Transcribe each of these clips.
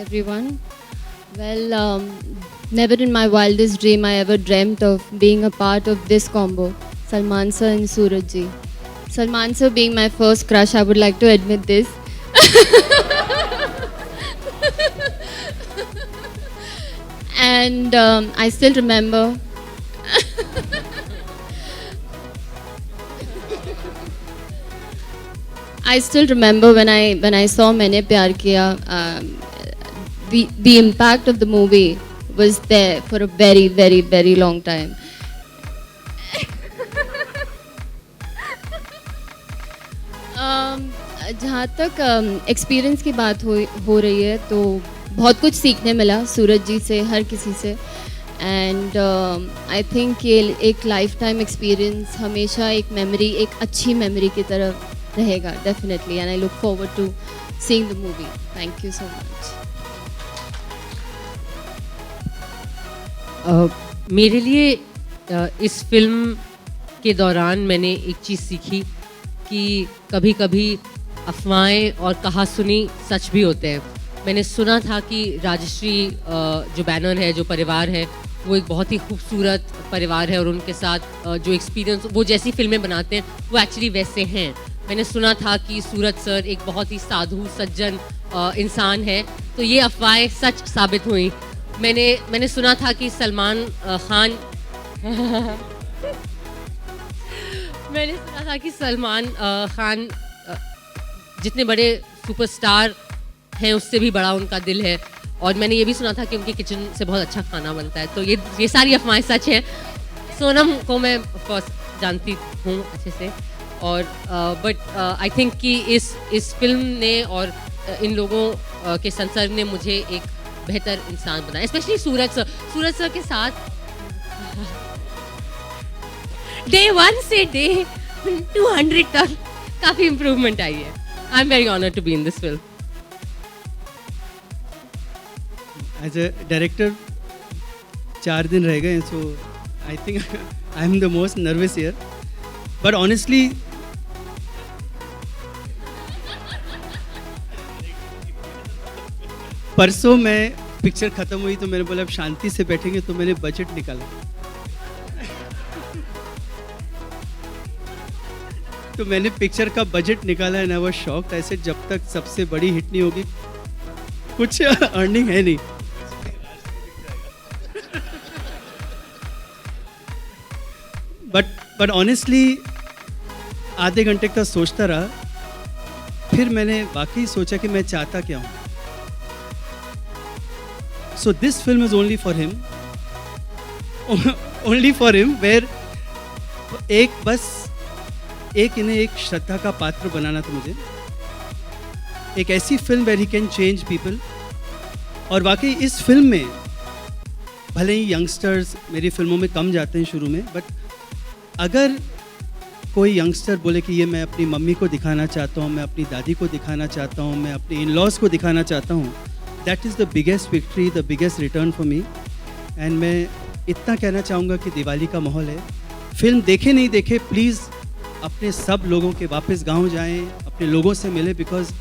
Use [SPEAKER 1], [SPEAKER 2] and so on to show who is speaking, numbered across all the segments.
[SPEAKER 1] everyone. Well, never in my wildest dream I ever dreamt of being a part of this combo, Salman sir and Suraj ji. Salman sir being my first crush, I would like to admit this. And I still remember. I still remember when I saw Maine Pyar Kiya. The impact of the movie was there for a very very very long time. जहाँ तक experience की बात हो रही है तो बहुत कुछ सीखने मिला सूरज जी से, हर किसी से. एंड आई थिंक ये एक लाइफ टाइम एक्सपीरियंस हमेशा एक मेमोरी, एक अच्छी मेमोरी की तरह रहेगा definitely. And I look forward to seeing the movie. Thank you so much.
[SPEAKER 2] मेरे लिए इस फिल्म के दौरान मैंने एक चीज़ सीखी कि कभी कभी अफवाहें और कहा सुनी सच भी होते हैं. मैंने सुना था कि राजश्री जो बैनर है, जो परिवार है, वो एक बहुत ही खूबसूरत परिवार है और उनके साथ जो एक्सपीरियंस वो जैसी फिल्में बनाते हैं वो एक्चुअली वैसे हैं. मैंने सुना था कि सूरज सर एक बहुत ही साधु सज्जन इंसान है, तो ये अफवाहें सच साबित हुई. मैंने सुना था कि सलमान खान मैंने सुना था कि सलमान खान जितने बड़े सुपरस्टार हैं उससे भी बड़ा उनका दिल है. और मैंने ये भी सुना था कि उनके किचन से बहुत अच्छा खाना बनता है. तो ये सारी अफवाहें सच हैं. सोनम को मैं ऑफकोर्स जानती हूँ अच्छे से, और बट आई थिंक कि इस फिल्म ने और इन लोगों के संसर्ग ने मुझे एक बेहतर इंसान बनाया. स्पेशली सूरज सर के साथ डे 1 से डे 200 तक काफ़ी इम्प्रूवमेंट आई है. I am very honoured to be in this film.
[SPEAKER 3] As a director 4 दिन रह गए, so I think I am the most nervous here. But honestly परसों मैं पिक्चर ख़त्म हुई तो मैंने बोला अब शांति से बैठेंगे, तो मैंने बजट निकाला. तो मैंने पिक्चर का बजट निकाला एंड आई वाज शॉक्ड. ऐसे जब तक सबसे बड़ी हिट नहीं होगी कुछ अर्निंग है नहीं. बट ऑनेस्टली आधे घंटे का सोचता रहा, फिर मैंने वाकई सोचा कि मैं चाहता क्या हूँ. So this film is only for him, only for him, where इन्हें एक श्रद्धा का पात्र बनाना था मुझे. एक ऐसी film where he can change people. और वाकई इस फिल्म में भले ही यंगस्टर्स मेरी फिल्मों में कम जाते हैं शुरू में, बट अगर कोई यंगस्टर बोले कि ये मैं अपनी मम्मी को दिखाना चाहता हूँ, मैं अपनी दादी को दिखाना चाहता हूँ, मैं अपनी इन लॉज को दिखाना चाहता हूँ, that is the biggest victory, the biggest return for me. And मैं इतना कहना चाहूँगा कि दिवाली का माहौल है. फिल्म देखे नहीं देखे, प्लीज़ अपने सब लोगों के वापस गांव जाएं, अपने लोगों से मिले, because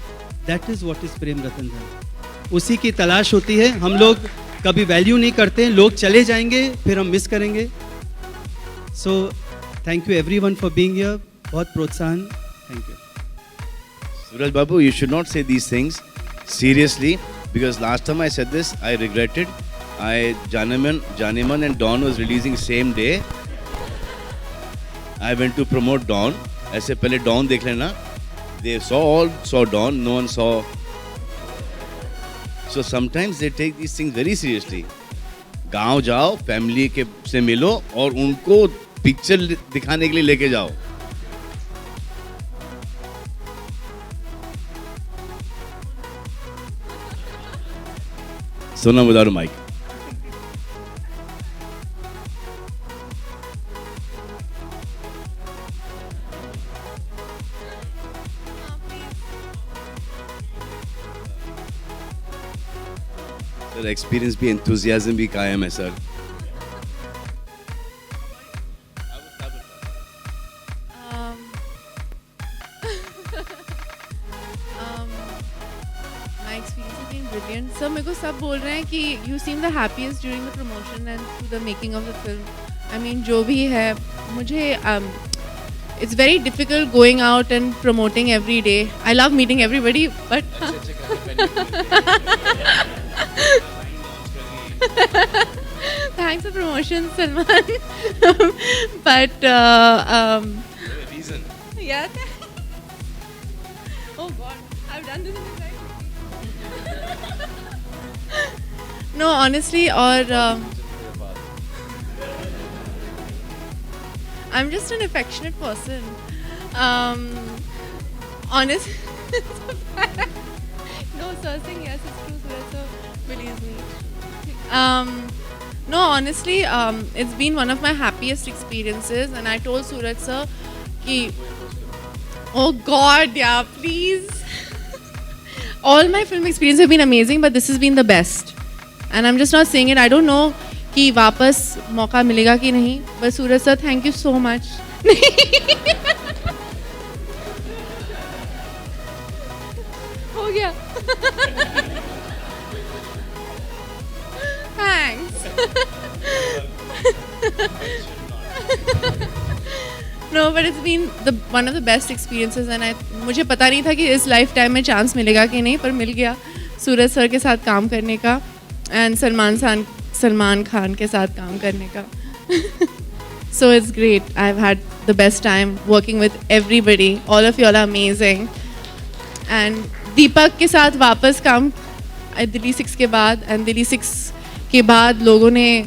[SPEAKER 3] that is what is Prem Ratan Dhan. उसी की तलाश होती है. हम लोग कभी वैल्यू नहीं करते, लोग चले जाएंगे फिर हम मिस करेंगे. So thank you everyone for being here. बहुत प्रोत्साहन. Thank you.
[SPEAKER 4] Suraj Babu, you should not say these things seriously, because last time I said this, I regretted. Janiman and Dawn was releasing same day. I went to promote Dawn. ऐसे पहले Dawn देख लेना. They saw Dawn. No one saw. So sometimes they take these things very seriously. गांव जाओ, family के से मिलो और उनको पिक्चर दिखाने के लिए लेके जाओ. Sonam without a mic. Sir experience भी, एंथुजियाज्म भी कायम है sir.
[SPEAKER 5] My experience has been brilliant. Sir, मेरे को सब बोल रहे हैं कि you seem the happiest during the promotion and through the making of the film. I mean, जो भी है, मुझे it's very difficult going out and promoting every day. I love meeting everybody, but thanks for promotion, Salman. But yeah. Oh God, I've done this in his life. No, honestly, or I'm just an affectionate person. Honest. No, sir, saying yes, it's true, Suraj sir. Believes me. No, honestly, it's been one of my happiest experiences, and I told Suraj sir, ki, oh God, yeah, please. All my film experiences have been amazing, but this has been the best. And I'm just not saying it. I don't know कि वापस मौका मिलेगा कि नहीं. But Suraj sir, thank you so much. हो गया. Thanks. No, but it's been one of the best experiences, and मुझे पता नहीं था कि इस लाइफ टाइम में चांस मिलेगा कि नहीं, पर मिल गया सूरज सर के साथ काम करने का एंड सलमान खान के साथ काम करने का. So it's great. I've had the best time working with everybody. All of you all are amazing. And दीपक के साथ वापस काम दिल्ली 6 के बाद, एंड दिल्ली 6 के बाद लोगों ने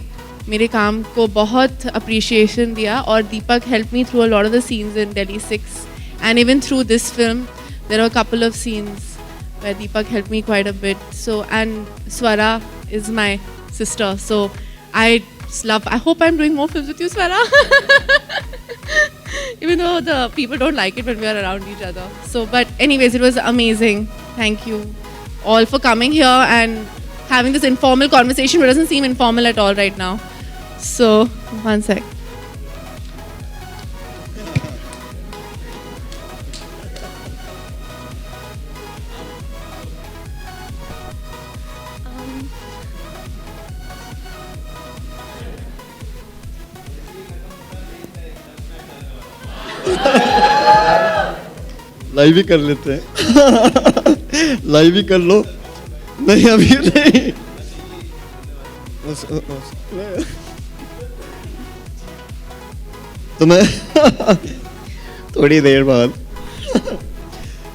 [SPEAKER 5] मेरे काम को बहुत appreciation दिया, और दीपक helped me through a lot of the scenes in Delhi 6, and even through this film there were a couple of scenes where Deepak helped me quite a bit. So, and Swara is my sister, so I hope I'm doing more films with you, Swara. Even though the people don't like it when we are around each other. So, but anyways, it was amazing. Thank you all for coming here and having this informal conversation, but it doesn't seem informal at all right now. So, one sec.
[SPEAKER 6] Live ही कर लेते हैं. Live ही कर लो. नहीं अभी नहीं. तो मैं थोड़ी देर बाद.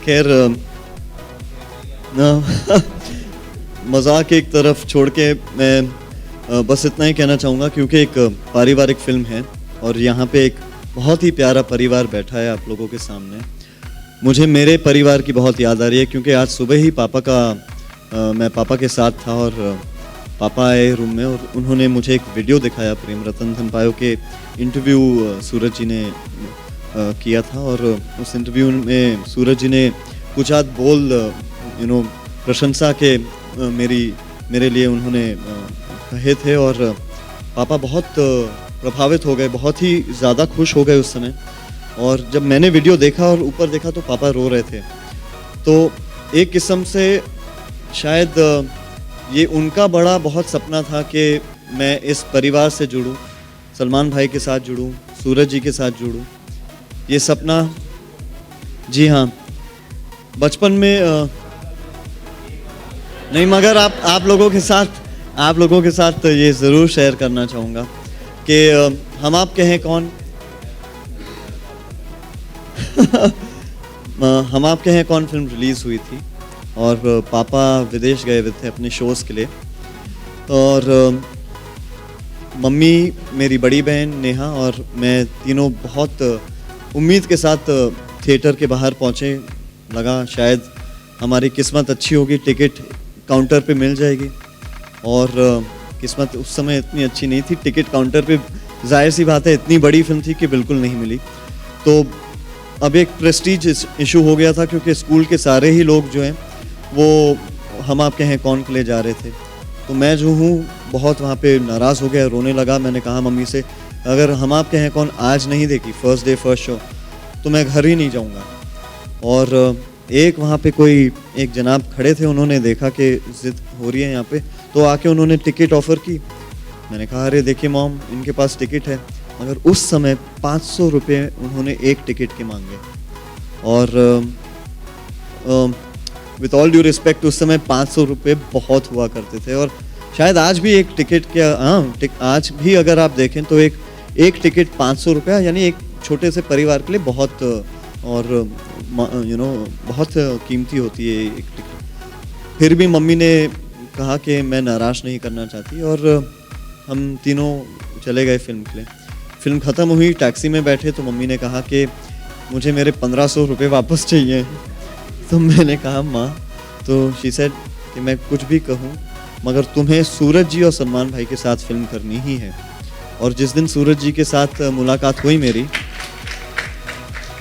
[SPEAKER 6] खैर मजाक एक तरफ छोड़ के मैं बस इतना ही कहना चाहूँगा, क्योंकि एक पारिवारिक फिल्म है और यहाँ पे एक बहुत ही प्यारा परिवार बैठा है आप लोगों के सामने. मुझे मेरे परिवार की बहुत याद आ रही है, क्योंकि आज सुबह ही मैं पापा के साथ था और पापा आए रूम में और उन्होंने मुझे एक वीडियो दिखाया. प्रेम रतन धन पायो के इंटरव्यू सूरज जी ने किया था, और उस इंटरव्यू में सूरज जी ने कुछ आध बोल प्रशंसा के मेरे लिए उन्होंने कहे थे, और पापा बहुत प्रभावित हो गए, बहुत ही ज़्यादा खुश हो गए उस समय. और जब मैंने वीडियो देखा और ऊपर देखा तो पापा रो रहे थे. तो एक किस्म से शायद ये उनका बड़ा बहुत सपना था कि मैं इस परिवार से जुड़ूं, सलमान भाई के साथ जुड़ूं, सूरज जी के साथ जुड़ूं. ये सपना, जी हाँ, बचपन में नहीं, मगर आप लोगों के साथ ये ज़रूर शेयर करना चाहूँगा कि हम आपके हैं कौन. हम आपके हैं कौन फिल्म रिलीज़ हुई थी और पापा विदेश गए हुए थे अपने शोज़ के लिए, और मम्मी, मेरी बड़ी बहन नेहा और मैं तीनों बहुत उम्मीद के साथ थिएटर के बाहर पहुँचे. लगा शायद हमारी किस्मत अच्छी होगी, टिकट काउंटर पे मिल जाएगी, और किस्मत उस समय इतनी अच्छी नहीं थी. टिकट काउंटर पे जाहिर सी बात है इतनी बड़ी फिल्म थी कि बिल्कुल नहीं मिली. तो अब एक प्रेस्टीज इशू हो गया था, क्योंकि स्कूल के सारे ही लोग जो हैं वो हम आपके हैं कौन के लिए जा रहे थे. तो मैं जो हूँ बहुत वहाँ पे नाराज़ हो गया, रोने लगा. मैंने कहा मम्मी से, अगर हम आपके हैं कौन आज नहीं देखी फर्स्ट डे फर्स्ट शो तो मैं घर ही नहीं जाऊँगा. और एक वहाँ पे कोई एक जनाब खड़े थे, उन्होंने देखा कि ज़िद हो रही है यहाँ पे, तो आके उन्होंने टिकट ऑफ़र की। मैंने कहा अरे देखिए मॉम, इनके पास टिकट है, मगर उस समय 500 रुपये उन्होंने एक टिकट के मांगे। और विथ ऑल ड्यू रिस्पेक्ट, उस समय 500 रुपये बहुत हुआ करते थे। और शायद आज भी एक टिकट के आज भी अगर आप देखें तो एक टिकट 500 रुपया, यानी एक छोटे से परिवार के लिए बहुत और बहुत कीमती होती है एक टिकट। फिर भी मम्मी ने कहा कि मैं नाराज़ नहीं करना चाहती, और हम तीनों चले गए फिल्म के लिए। फिल्म ख़त्म हुई, टैक्सी में बैठे तो मम्मी ने कहा कि मुझे मेरे 1500 रुपये वापस चाहिए। तो मैंने कहा माँ, तो शी सेड कि मैं कुछ भी कहूँ मगर तुम्हें सूरज जी और सलमान भाई के साथ फिल्म करनी ही है। और जिस दिन सूरज जी के साथ मुलाकात हुई मेरी,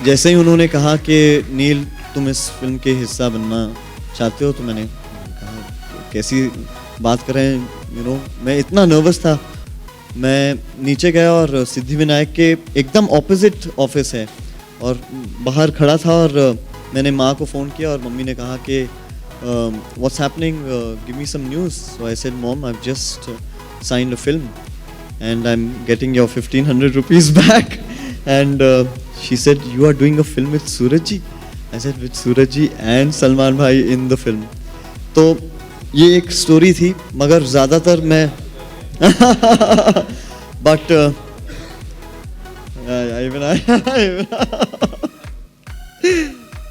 [SPEAKER 6] जैसे ही उन्होंने कहा कि नील तुम इस फिल्म के हिस्सा बनना चाहते हो, तो मैंने कहा कैसी बात करें, मैं इतना नर्वस था। मैं नीचे गया और सिद्धिविनायक के एकदम ऑपोजिट ऑफिस है, और बाहर खड़ा था, और मैंने माँ को फ़ोन किया और मम्मी ने कहा कि what's happening, give me some news. So I said mom, I have just signed a film and I'm getting your 1500 rupees back. And she said, you are doing a film with Suraj ji? I said, with Suraj ji and Salman bhai in the film. तो ये एक story थी, मगर ज़्यादातर मैं but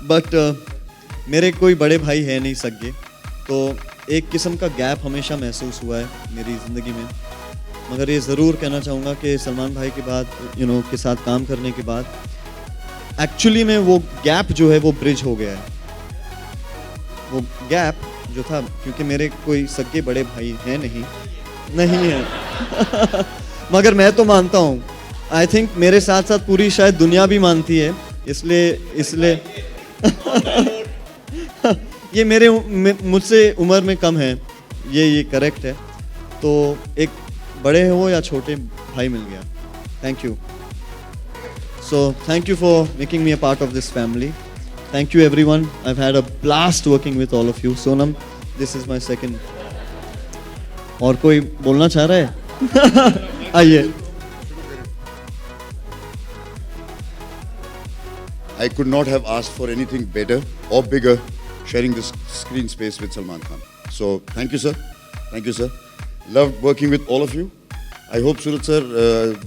[SPEAKER 6] but मेरे कोई बड़े भाई है नहीं सगे, तो एक किस्म का गैप हमेशा महसूस हुआ है मेरी ज़िंदगी में। मगर ये ज़रूर कहना चाहूँगा कि सलमान भाई के बाद के साथ काम करने के बाद एक्चुअली में वो गैप जो है वो ब्रिज हो गया है। वो गैप जो था, क्योंकि मेरे कोई सगे बड़े भाई हैं नहीं है मगर मैं तो मानता हूँ, आई थिंक मेरे साथ साथ पूरी शायद दुनिया भी मानती है, इसलिए ये मुझसे उम्र में कम है, ये करेक्ट है। तो एक बड़े हो या छोटे भाई मिल गया। Thank you. So thank you for making me a part of this family. Thank you everyone. I have had a blast working with all of you. Sonam, this is my second. और कोई बोलना चाह रहा है? आइए।
[SPEAKER 7] I could not have asked for anything better or bigger sharing this screen space with Salman Khan. So thank you, sir. Thank you, sir. Loved working with all of you. I hope, Suraj sir,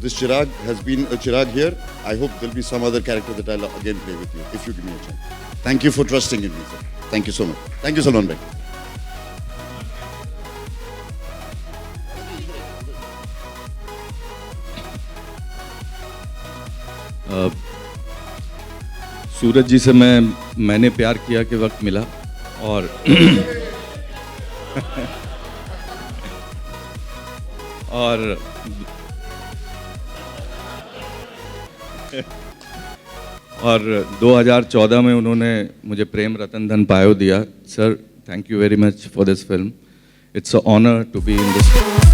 [SPEAKER 7] this Chirag has been a Chirag here. I hope there'll be some other character that I'll again play with you, if you give me a chance. Thank you for trusting in me, sir. Thank you so much. Thank you, Salman bhai.
[SPEAKER 8] सूरज जी से मैंने प्यार किया के वक्त मिला, और और 2014 में उन्होंने मुझे प्रेम रतन धन पायो दिया। Sir, thank you very much for this film. It's a honour to be in this.